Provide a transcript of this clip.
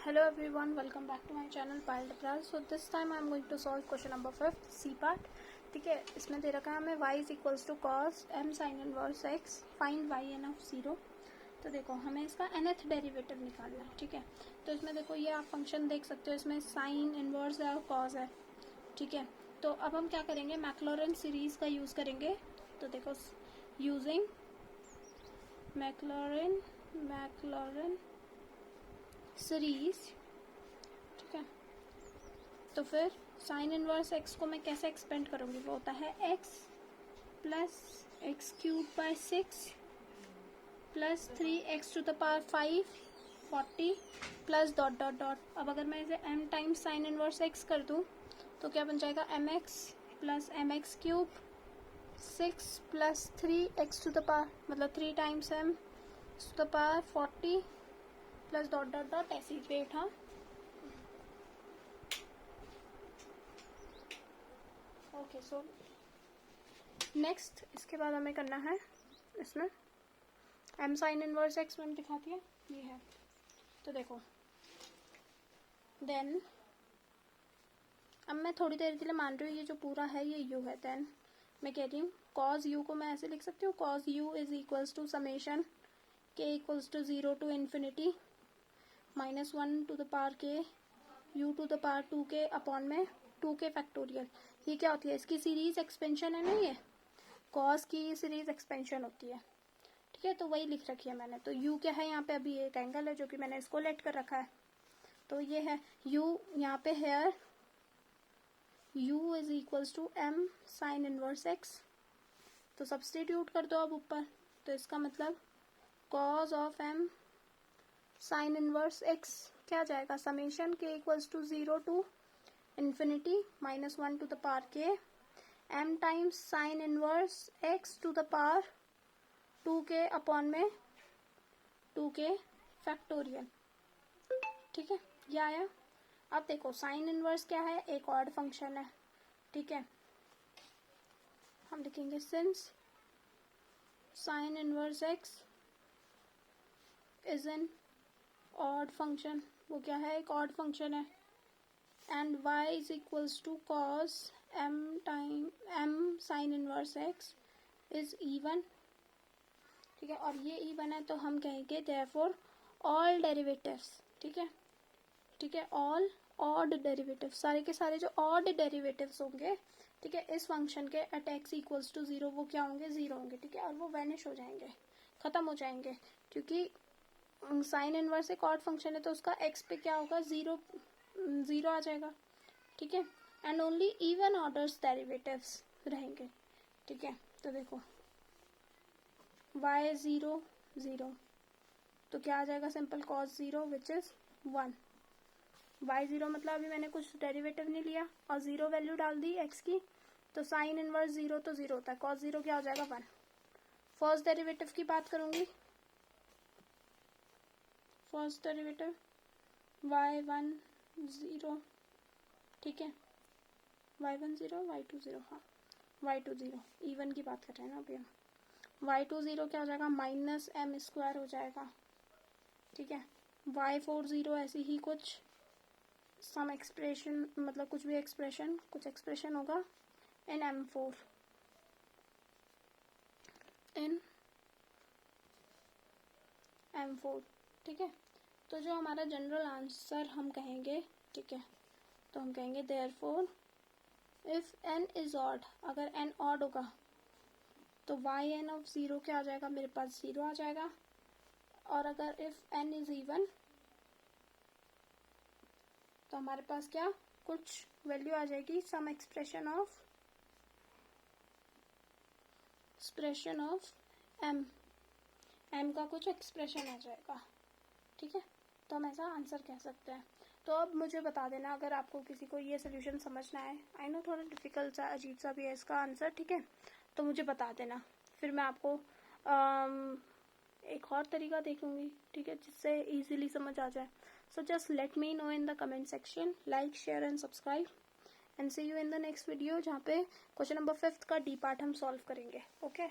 Hello everyone, welcome back to my channel Payal Dapral. So this time I am going to solve question number 5 C part. ठीक है, इसमें दे रखा है हमें y is equals to cos m sin inverse x, find yn of 0. तो देखो हमें इसका nth डेरिवेटिव निकालना है. ठीक है, तो इसमें देखो ये आप फंक्शन देख सकते हो, इसमें साइन इनवर्स है और कॉस है. ठीक है, तो अब हम क्या करेंगे, मैक्लॉरेन सीरीज का यूज़ करेंगे. तो देखो यूजिंग मैक्लॉरेन सीरीज. ठीक है, तो फिर साइन इनवर्स एक्स को मैं कैसे एक्सपेंड करूँगी, वो होता है X plus X cube by 6 plus 3x to the power 5 40 plus dot dot dot. अब अगर मैं इसे m times sine inverse X कर दूँ तो क्या बन जाएगा, mx plus mx cube 6 plus 3x to the power, मतलब 3 times m to the power 40 plus dot dot dot. ऐसे ही वेट. हाँ, ओके. सो नेक्स्ट इसके बाद हमें करना है, इसमें m साइन इनवर्स एक्स मैंने दिखाती है, ये है. तो देखो देन अब मैं थोड़ी देर के लिए मान रही हूँ ये जो पूरा है ये u है. देन मैं कह रही हूँ cos u को मैं ऐसे लिख सकती हूँ, cos u is equals to summation k equals to 0 to infinity -1 to the power के u to the power 2k upon में 2k फैक्टोरियल. ये क्या होती है, इसकी सीरीज एक्सपेंशन है ना, ये cos की सीरीज एक्सपेंशन होती है. ठीक है, तो वही लिख रखी है मैंने. तो u क्या है यहाँ पे, अभी एक एंगल है जो कि मैंने इसको लेट कर रखा है. तो ये है u यहाँ पे here u is equals to m sine inverse x. तो सब्स्टिट्यूट कर दो अब ऊपर. तो इसका मतलब cos of m sine inverse x क्या जाएगा, summation k equals to 0 to infinity -1 to the power k m times sine inverse x to the power 2k upon में 2k फैक्टोरियल. ठीक है, ये आया. अब देखो साइन इनवर्स क्या है, एक ऑड फंक्शन है. ठीक है, हम लिखेंगे since sine inverse x is an odd function, वो क्या है, एक ऑड फंक्शन है. And y is equals to cos m sine inverse x is even. ठीक है, और ये इवन है तो हम कहेंगे देयरफॉर ऑल डेरिवेटिव्स. ठीक है, ठीक है, ऑल ऑड डेरिवेटिव, सारे के सारे जो ऑड डेरिवेटिव्स होंगे, ठीक है, इस फंक्शन के एट x इक्वल्स टू 0 वो क्या होंगे, 0 होंगे. ठीक है, और वो वैनिश हो जाएंगे, खत्म हो जाएंगे, क्योंकि साइन इनवर्स एक ऑड फंक्शन है तो उसका x पे क्या होगा, 0 आ जाएगा. ठीक है, and only even orders derivatives रहेंगे. ठीक है, तो देखो y 0 0 तो क्या आ जाएगा, simple cos 0 which is 1. y 0 मतलब अभी मैंने कुछ डेरिवेटिव नहीं लिया और 0 वैल्यू डाल दी x की, तो साइन इनवर्स 0 तो 0 होता है, cos 0 क्या हो जाएगा, 1. फर्स्ट डेरिवेटिव की बात करूंगी, फर्स्ट डेरिवेटिव y1 0. ठीक है, y1 0 y2 0, हाँ y2 0 इवन की बात कर रहे हैं ना अभी हम. y2 0 क्या हो जाएगा, -m² हो जाएगा. ठीक है, y4 0 ऐसी ही कुछ सम एक्सप्रेशन, मतलब कुछ भी एक्सप्रेशन, कुछ एक्सप्रेशन होगा इन m4 इन m4. ठीक है, तो जो हमारा जनरल आंसर हम कहेंगे, ठीक है, तो हम कहेंगे therefore if n is odd, अगर n ऑड होगा तो yn ऑफ 0 क्या आ जाएगा, मेरे पास 0 आ जाएगा. और अगर इफ n इज इवन तो हमारे पास क्या, कुछ वैल्यू आ जाएगी, सम एक्सप्रेशन ऑफ m का कुछ एक्सप्रेशन आ जाएगा. ठीक है, तो हम ऐसा आंसर कह सकते हैं. तो अब मुझे बता देना अगर आपको किसी को ये सोल्यूशन समझना है. आई नो थोड़ा डिफिकल्ट सा, अजीब सा भी है इसका आंसर. ठीक है, तो मुझे बता देना, फिर मैं आपको एक और तरीका देखूंगी. ठीक है, जिससे इजीली समझ आ जाए. So just let me know in the comment section. Like, share and subscribe and see you in the next video, जहाँ पे क्वेश्चन नंबर 5 का डी पार्ट हम सॉल्व करेंगे. ओके.